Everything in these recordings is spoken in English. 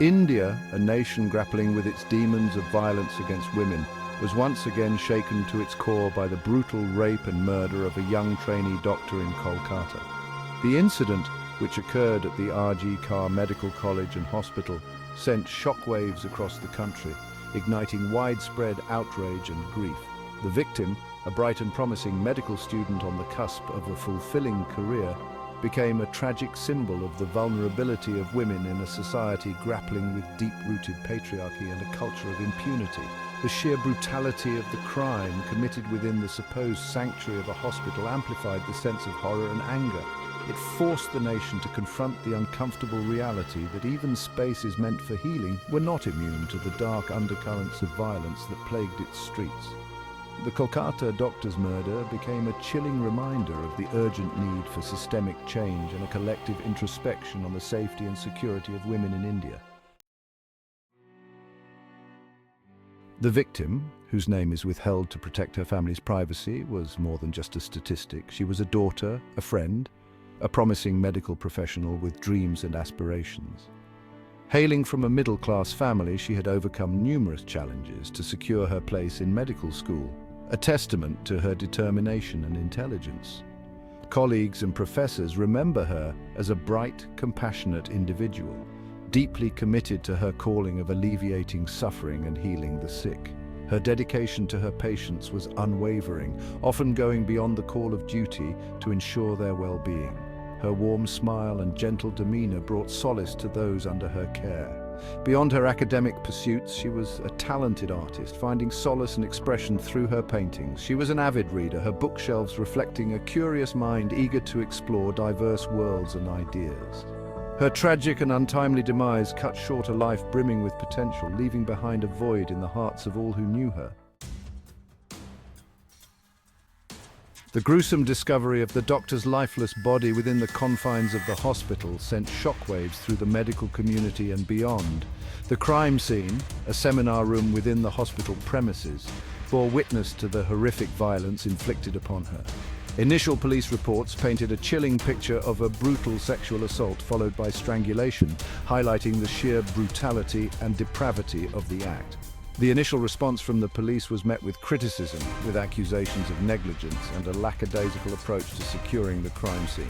India, a nation grappling with its demons of violence against women, was once again shaken to its core by the brutal rape and murder of a young trainee doctor in Kolkata. The incident, which occurred at the R.G. Carr Medical College and Hospital, sent shockwaves across the country, igniting widespread outrage and grief. The victim, a bright and promising medical student on the cusp of a fulfilling career, became a tragic symbol of the vulnerability of women in a society grappling with deep-rooted patriarchy and a culture of impunity. The sheer brutality of the crime committed within the supposed sanctuary of a hospital amplified the sense of horror and anger. It forced the nation to confront the uncomfortable reality that even spaces meant for healing were not immune to the dark undercurrents of violence that plagued its streets. The Kolkata doctor's murder became a chilling reminder of the urgent need for systemic change and a collective introspection on the safety and security of women in India. The victim, whose name is withheld to protect her family's privacy, was more than just a statistic. She was a daughter, a friend, a promising medical professional with dreams and aspirations. Hailing from a middle-class family, she had overcome numerous challenges to secure her place in medical school, a testament to her determination and intelligence. Colleagues and professors remember her as a bright, compassionate individual, deeply committed to her calling of alleviating suffering and healing the sick. Her dedication to her patients was unwavering, often going beyond the call of duty to ensure their well-being. Her warm smile and gentle demeanor brought solace to those under her care. Beyond her academic pursuits, she was a talented artist, finding solace and expression through her paintings. She was an avid reader, her bookshelves reflecting a curious mind eager to explore diverse worlds and ideas. Her tragic and untimely demise cut short a life brimming with potential, leaving behind a void in the hearts of all who knew her. The gruesome discovery of the doctor's lifeless body within the confines of the hospital sent shockwaves through the medical community and beyond. The crime scene, a seminar room within the hospital premises, bore witness to the horrific violence inflicted upon her. Initial police reports painted a chilling picture of a brutal sexual assault followed by strangulation, highlighting the sheer brutality and depravity of the act. The initial response from the police was met with criticism, with accusations of negligence and a lackadaisical approach to securing the crime scene.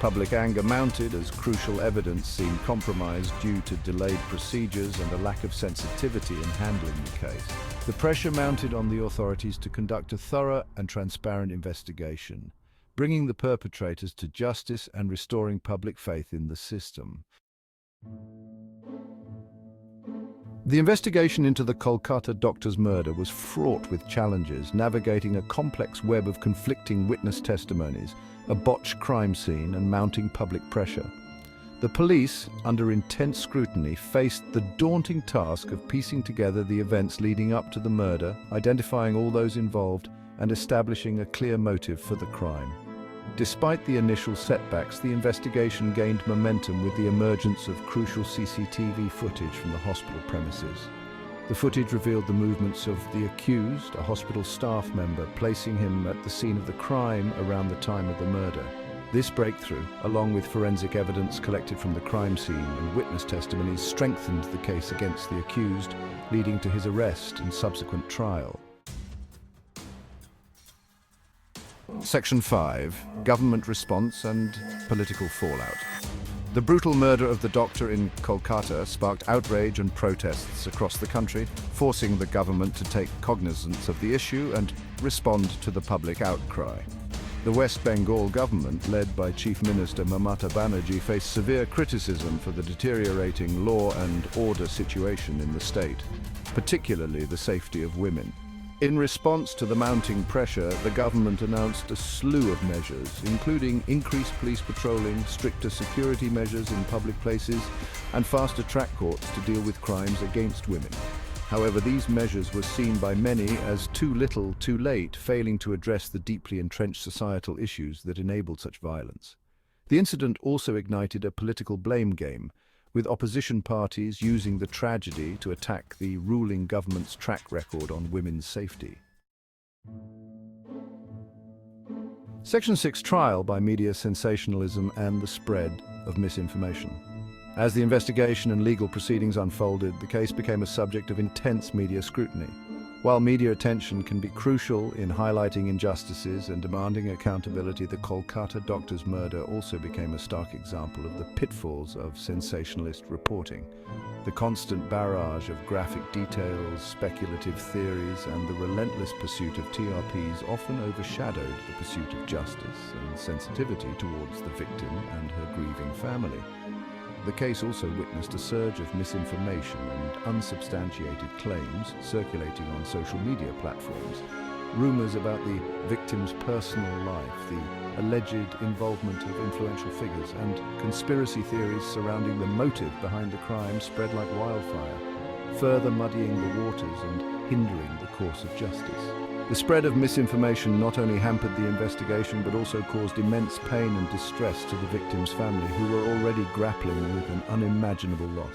Public anger mounted as crucial evidence seemed compromised due to delayed procedures and a lack of sensitivity in handling the case. The pressure mounted on the authorities to conduct a thorough and transparent investigation, bringing the perpetrators to justice and restoring public faith in the system. The investigation into the Kolkata doctor's murder was fraught with challenges, navigating a complex web of conflicting witness testimonies, a botched crime scene, and mounting public pressure. The police, under intense scrutiny, faced the daunting task of piecing together the events leading up to the murder, identifying all those involved, and establishing a clear motive for the crime. Despite the initial setbacks, the investigation gained momentum with the emergence of crucial CCTV footage from the hospital premises. The footage revealed the movements of the accused, a hospital staff member, placing him at the scene of the crime around the time of the murder. This breakthrough, along with forensic evidence collected from the crime scene and witness testimonies, strengthened the case against the accused, leading to his arrest and subsequent trial. Section 5. Government response and political fallout. The brutal murder of the doctor in Kolkata sparked outrage and protests across the country, forcing the government to take cognizance of the issue and respond to the public outcry. The West Bengal government, led by Chief Minister Mamata Banerjee, faced severe criticism for the deteriorating law and order situation in the state, particularly the safety of women. In response to the mounting pressure, the government announced a slew of measures, including increased police patrolling, stricter security measures in public places, and faster-track courts to deal with crimes against women. However, these measures were seen by many as too little, too late, failing to address the deeply entrenched societal issues that enabled such violence. The incident also ignited a political blame game, with opposition parties using the tragedy to attack the ruling government's track record on women's safety. Section 6. Trial by media sensationalism and the spread of misinformation. As the investigation and legal proceedings unfolded, the case became a subject of intense media scrutiny. While media attention can be crucial in highlighting injustices and demanding accountability, the Kolkata doctor's murder also became a stark example of the pitfalls of sensationalist reporting. The constant barrage of graphic details, speculative theories, and the relentless pursuit of TRPs often overshadowed the pursuit of justice and sensitivity towards the victim and her grieving family. The case also witnessed a surge of misinformation and unsubstantiated claims circulating on social media platforms. Rumors about the victim's personal life, the alleged involvement of influential figures, and conspiracy theories surrounding the motive behind the crime spread like wildfire, further muddying the waters and hindering the course of justice. The spread of misinformation not only hampered the investigation but also caused immense pain and distress to the victim's family, who were already grappling with an unimaginable loss.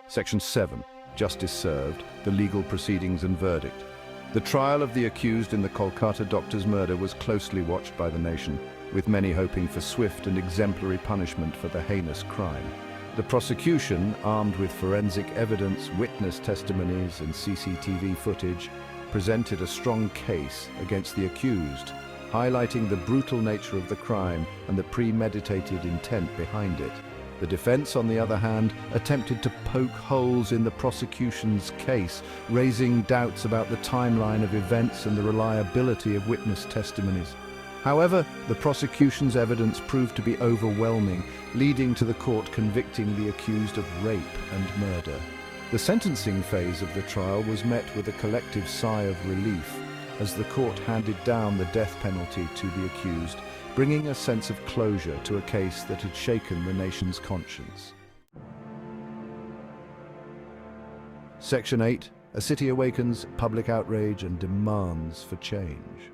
Section 7. Justice served, the legal proceedings and verdict. The trial of the accused in the Kolkata doctor's murder was closely watched by the nation, with many hoping for swift and exemplary punishment for the heinous crime. The prosecution, armed with forensic evidence, witness testimonies, and CCTV footage, presented a strong case against the accused, highlighting the brutal nature of the crime and the premeditated intent behind it. The defense, on the other hand, attempted to poke holes in the prosecution's case, raising doubts about the timeline of events and the reliability of witness testimonies. However, the prosecution's evidence proved to be overwhelming, leading to the court convicting the accused of rape and murder. The sentencing phase of the trial was met with a collective sigh of relief as the court handed down the death penalty to the accused, bringing a sense of closure to a case that had shaken the nation's conscience. Section 8. A city awakens public outrage and demands for change.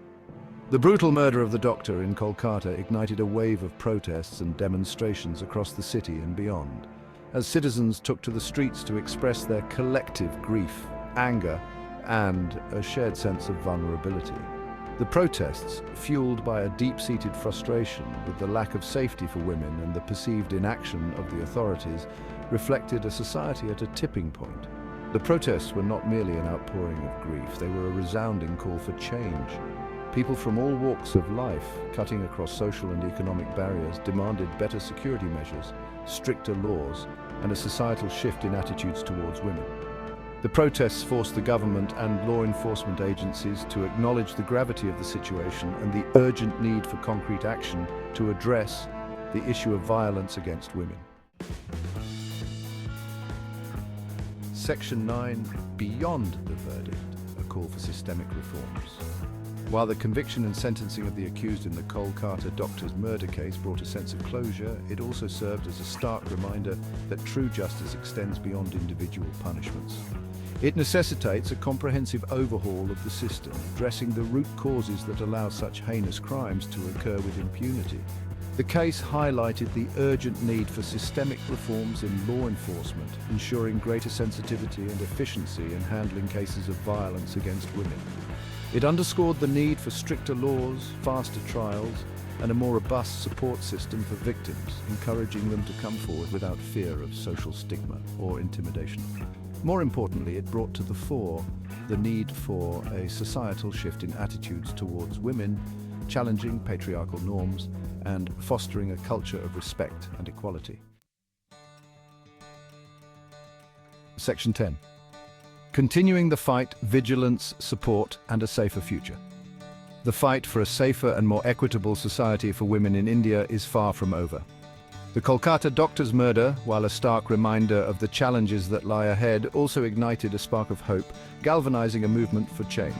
The brutal murder of the doctor in Kolkata ignited a wave of protests and demonstrations across the city and beyond, as citizens took to the streets to express their collective grief, anger, and a shared sense of vulnerability. The protests, fueled by a deep-seated frustration with the lack of safety for women and the perceived inaction of the authorities, reflected a society at a tipping point. The protests were not merely an outpouring of grief, they were a resounding call for change. People from all walks of life, cutting across social and economic barriers, demanded better security measures, stricter laws, and a societal shift in attitudes towards women. The protests forced the government and law enforcement agencies to acknowledge the gravity of the situation and the urgent need for concrete action to address the issue of violence against women. Section 9. Beyond the verdict, a call for systemic reforms. While the conviction and sentencing of the accused in the Kolkata doctor's murder case brought a sense of closure, it also served as a stark reminder that true justice extends beyond individual punishments. It necessitates a comprehensive overhaul of the system, addressing the root causes that allow such heinous crimes to occur with impunity. The case highlighted the urgent need for systemic reforms in law enforcement, ensuring greater sensitivity and efficiency in handling cases of violence against women. It underscored the need for stricter laws, faster trials, and a more robust support system for victims, encouraging them to come forward without fear of social stigma or intimidation. More importantly, it brought to the fore the need for a societal shift in attitudes towards women, challenging patriarchal norms, and fostering a culture of respect and equality. Section 10. Continuing the fight, vigilance, support, and a safer future. The fight for a safer and more equitable society for women in India is far from over. The Kolkata doctor's murder, while a stark reminder of the challenges that lie ahead, also ignited a spark of hope, galvanizing a movement for change.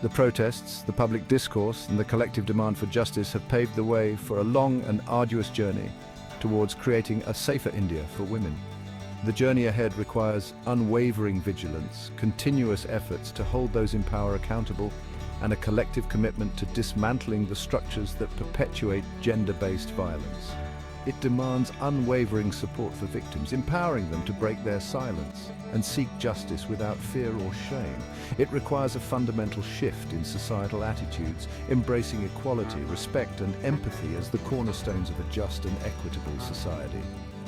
The protests, the public discourse, and the collective demand for justice have paved the way for a long and arduous journey towards creating a safer India for women. The journey ahead requires unwavering vigilance, continuous efforts to hold those in power accountable, and a collective commitment to dismantling the structures that perpetuate gender-based violence. It demands unwavering support for victims, empowering them to break their silence and seek justice without fear or shame. It requires a fundamental shift in societal attitudes, embracing equality, respect and empathy as the cornerstones of a just and equitable society.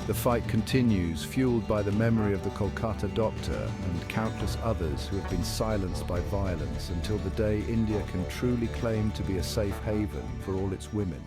The fight continues, fueled by the memory of the Kolkata doctor and countless others who have been silenced by violence, until the day India can truly claim to be a safe haven for all its women.